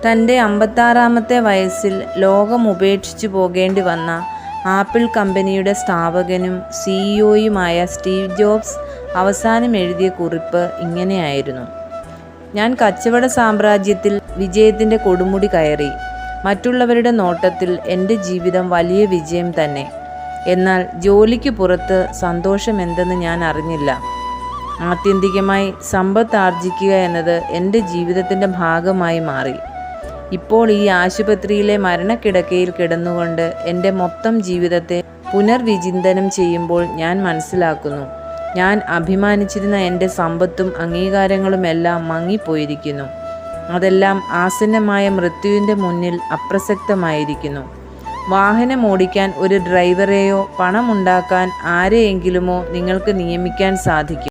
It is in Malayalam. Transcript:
തൻ്റെ 56-ാമത്തെ വയസ്സിൽ ലോകം ഉപേക്ഷിച്ചു പോകേണ്ടി വന്ന ആപ്പിൾ കമ്പനിയുടെ സ്ഥാപകനും സിഇഒയുമായ സ്റ്റീവ് ജോബ്സ് അവസാനം എഴുതിയ കുറിപ്പ് ഇങ്ങനെയായിരുന്നു: ഞാൻ കച്ചവട സാമ്രാജ്യത്തിൽ വിജയത്തിൻ്റെ കൊടുമുടി കയറി. മറ്റുള്ളവരുടെ നോട്ടത്തിൽ എൻ്റെ ജീവിതം വലിയ വിജയം തന്നെ. എന്നാൽ ജോലിക്ക് പുറത്ത് സന്തോഷമെന്തെന്ന് ഞാൻ അറിഞ്ഞില്ല. ആത്യന്തികമായി സമ്പത്ത് ആർജിക്കുക എന്നത് എൻ്റെ ജീവിതത്തിൻ്റെ ഭാഗമായി മാറി. ഇപ്പോൾ ഈ ആശുപത്രിയിലെ മരണക്കിടക്കയിൽ കിടന്നുകൊണ്ട് എൻ്റെ മൊത്തം ജീവിതത്തെ പുനർവിചിന്തനം ചെയ്യുമ്പോൾ ഞാൻ മനസ്സിലാക്കുന്നു, ഞാൻ അഭിമാനിച്ചിരുന്ന എൻ്റെ സമ്പത്തും അംഗീകാരങ്ങളുമെല്ലാം മങ്ങിപ്പോയിരിക്കുന്നു. അതെല്ലാം ആസന്നമായ മൃത്യുവിൻ്റെ മുന്നിൽ അപ്രസക്തമായിരിക്കുന്നു. വാഹനം ഓടിക്കാൻ ഒരു ഡ്രൈവറെയോ പണമുണ്ടാക്കാൻ ആരെയെങ്കിലുമോ നിങ്ങൾക്ക് നിയമിക്കാൻ സാധിക്കും.